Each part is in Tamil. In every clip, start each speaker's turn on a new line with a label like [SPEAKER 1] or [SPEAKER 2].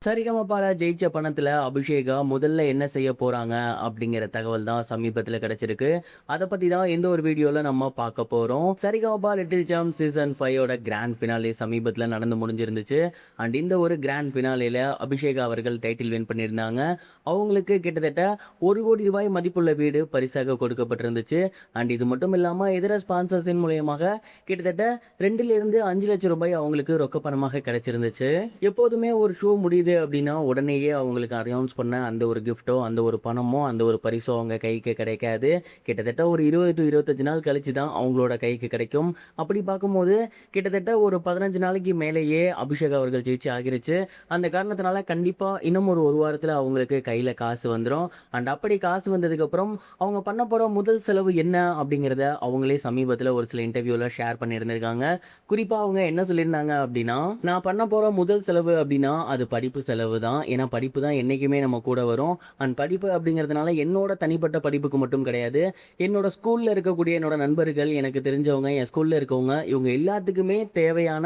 [SPEAKER 1] சரிகமபால ஜெயிச்ச பணத்துல அபிஷேகா முதல்ல என்ன செய்ய போறாங்க அப்படிங்கிற தகவல் தான் சமீபத்துல கிடைச்சிருக்கு. அதை பத்தி தான் இந்த ஒரு வீடியோல நம்ம பார்க்க போறோம். சரிகமபா லிட்டில் சாம் சீசன் 5ஓட கிராண்ட் ஃபினாலே சமீபத்துல நடந்து முடிஞ்சிருந்துச்சு. அண்ட் இந்த ஒரு கிராண்ட் ஃபினாலேல அபிஷேகா அவர்கள் டைட்டில் வின் பண்ணியிருந்தாங்க. அவங்களுக்கு கிட்டத்தட்ட 1 கோடி ரூபாய் மதிப்புள்ள வீடு பரிசாக கொடுக்கப்பட்டிருந்துச்சு. அண்ட் இது மட்டும் இல்லாம இதர ஸ்பான்சர்ஸின் மூலியமாக கிட்டத்தட்ட 2 to 5 லட்சம் ரூபாய் அவங்களுக்கு ரொக்க பணமாக கிடைச்சிருந்துச்சு. எப்போதுமே ஒரு ஷோ முடியுது அப்படின்னா உடனேயே அவங்களுக்கு அனௌன்ஸ் பண்ண அந்த ஒரு கிஃப்ட்டோ அந்த ஒரு பணமோ அந்த ஒரு பரிசோ அவங்க கைக்கு கிடைக்காது. கிட்டத்தட்ட ஒரு 20 to 25 நாள் கழிச்சு தான் அவங்களோட கைக்கு கிடைக்கும். அப்படி பார்க்கும்போது கிட்டத்தட்ட ஒரு 15 நாளைக்கு மேலேயே அபிஷேக் அவர்கள் ஜெயிச்சு ஆகிருச்சு. அந்த காரணத்தினால கண்டிப்பாக இன்னும் ஒரு வாரத்தில் அவங்களுக்கு கையில் காசு வந்துடும். அண்ட் அப்படி காசு வந்ததுக்கப்புறம் அவங்க பண்ண போகிற முதல் செலவு என்ன அப்படிங்கிறத அவங்களே சமீபத்தில் ஒரு சில இன்டர்வியூவில் ஷேர் பண்ணியிருந்திருக்காங்க. குறிப்பாக அவங்க என்ன சொல்லியிருந்தாங்க அப்படின்னா, நான் பண்ண போகிற முதல் செலவு அப்படின்னா அது படிப்பு செலவு தான். ஏன்னா படிப்பு தான் என்றைக்குமே நம்ம கூட வரும். அண்ட் படிப்பு அப்படிங்கிறதுனால என்னோட தனிப்பட்ட படிப்புக்கு மட்டும் கிடையாது, என்னோட ஸ்கூலில் இருக்கக்கூடிய என்னோட நண்பர்கள், எனக்கு தெரிஞ்சவங்க, என் ஸ்கூலில் இருக்கவங்க, இவங்க எல்லாத்துக்குமே தேவையான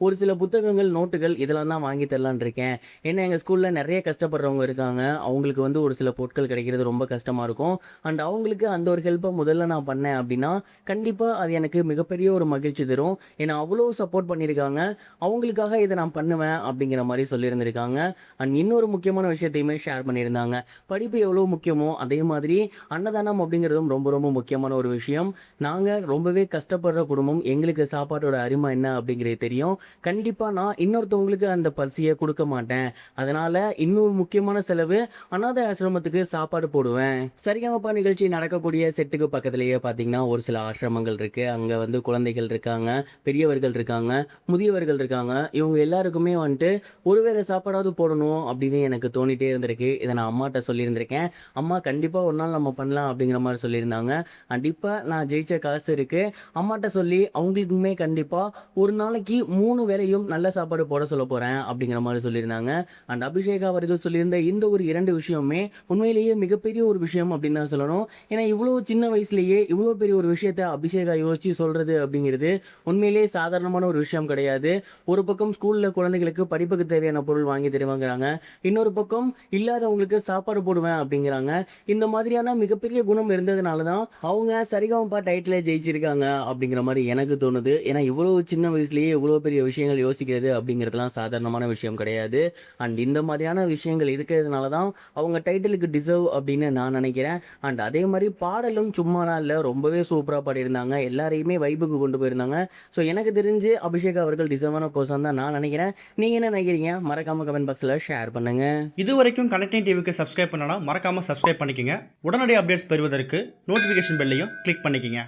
[SPEAKER 1] ஒரு சில புத்தகங்கள், நோட்டுகள் இதெல்லாம் தான் வாங்கி தரலான் இருக்கேன். ஏன்னா எங்கள் ஸ்கூலில் நிறைய கஷ்டப்படுறவங்க இருக்காங்க. அவங்களுக்கு வந்து ஒரு சில பொருட்கள் கிடைக்கிறது ரொம்ப கஷ்டமாக இருக்கும். அண்ட் அவங்களுக்கு அந்த ஒரு ஹெல்ப்பை முதல்ல நான் பண்ணேன் அப்படின்னா கண்டிப்பாக அது எனக்கு மிகப்பெரிய ஒரு மகிழ்ச்சி தரும். ஏன்னா அவ்வளோ சப்போர்ட் பண்ணியிருக்காங்க. அவங்களுக்காக இதை நான் பண்ணுவேன் அப்படிங்கிற மாதிரி சொல்லியிருந்திருக்காங்க. அண்ட் இன்னொரு முக்கியமான விஷயத்தையுமே ஷேர் பண்ணியிருந்தாங்க. படிப்பு எவ்வளோ முக்கியமோ அதே மாதிரி அன்னதானம் அப்படிங்கிறதும் ரொம்ப ரொம்ப முக்கியமான ஒரு விஷயம். நாங்கள் ரொம்பவே கஷ்டப்படுற குடும்பம், எங்களுக்கு சாப்பாட்டோட அருமை என்ன அப்படிங்கிறது தெரியும். கண்டிப்பாக நான் இன்னொருத்தவங்களுக்கு அந்த பரிசையை கொடுக்க மாட்டேன். அதனால் இன்னொரு முக்கியமான செலவு அனாதை ஆசிரமத்துக்கு சாப்பாடு போடுவேன். சரிகமபா நிகழ்ச்சி நடக்கக்கூடிய செட்டுக்கு பக்கத்துலேயே பார்த்தீங்கன்னா ஒரு சில ஆசிரமங்கள் இருக்குது. அங்கே வந்து குழந்தைகள் இருக்காங்க, பெரியவர்கள் இருக்காங்க, முதியவர்கள் இருக்காங்க. இவங்க எல்லாருக்குமே வந்துட்டு ஒருவேளை சாப்பாடாவது போடணும் அப்படின்னு எனக்கு தோணிட்டே இருந்திருக்கு. இதை நான் அம்மாட்ட சொல்லியிருந்திருக்கேன். அம்மா கண்டிப்பாக ஒரு நாள் நம்ம பண்ணலாம் அப்படிங்கிற மாதிரி சொல்லியிருந்தாங்க. அண்ட் இப்போ நான் ஜெயிச்ச காசு இருக்குது, அம்மாட்ட சொல்லி அவங்களுக்குமே கண்டிப்பாக ஒரு நாளைக்கு 3 வேளையும் நல்ல சாப்பாடு போட சொல்ல போகிறேன் அப்படிங்கிற மாதிரி சொல்லியிருந்தாங்க. அண்ட் அபிஷேகா அவர்கள் சொல்லியிருந்த இந்த ஒரு 2 விஷயமே உண்மையிலேயே மிகப்பெரிய ஒரு விஷயம் அப்படின்னு தான் சொல்லணும். ஏன்னா இவ்வளோ சின்ன வயசுலேயே இவ்வளோ பெரிய ஒரு விஷயத்தை அபிஷேகா யோசித்து சொல்கிறது அப்படிங்கிறது உண்மையிலேயே சாதாரணமான ஒரு விஷயம் கிடையாது. ஒரு பக்கம் ஸ்கூலில் குழந்தைகளுக்கு படிப்புக்கு தேவையான பொருள் வாங்கி தருவாங்கிறாங்க, இன்னொரு பக்கம் இல்லாதவங்களுக்கு சாப்பாடு போடுவேன் அப்படிங்கிறாங்க. இந்த மாதிரியான மிகப்பெரிய குணம் இருந்ததுனால தான் அவங்க சரிகமபா டைட்டில் ஜெயிச்சிருக்காங்க அப்படிங்கிற மாதிரி எனக்கு தோணுது. ஏன்னா இவ்வளோ சின்ன வயசுலேயே இவ்வளோ பெரிய விஷயங்கள் யோசிக்கிறது அப்படிங்கிறதுலாம் சாதாரணமான விஷயம் கிடையாது. அண்ட் இந்த மாதிரியான விஷயங்கள் இருக்கிறதுனால தான் அவங்க டைட்டிலுக்கு டிசர்வ் அப்படின்னு நான் நினைக்கிறேன். அண்ட் அதே மாதிரி பாடலும் சும்மாலாம் இல்லை, ரொம்பவே சூப்பராக பாடியிருந்தாங்க, எல்லாரையுமே வைப்புக்கு கொண்டு போயிருந்தாங்க. ஸோ எனக்கு தெரிஞ்சு அபிஷேக் அவர்கள் டிசர்வான பர்சன் தான் நான் நினைக்கிறேன். நீங்கள் என்ன நினைக்கிறீங்க? மறக்காம கமெண்ட் பாக்ஸில் ஷேர் பண்ணுங்க.
[SPEAKER 2] இது வரைக்கும் கனெக்டிங் டிவிக்கு சப்ஸ்கிரைப் பண்ணனா மறக்காம சப்ஸ்கிரைப் பண்ணிக்கங்க. உடனடி அப்டேட்ஸ் பெறுவதற்கு நோட்டிஃபிகேஷன் பெல்லையும் கிளிக் பண்ணிக்கங்க.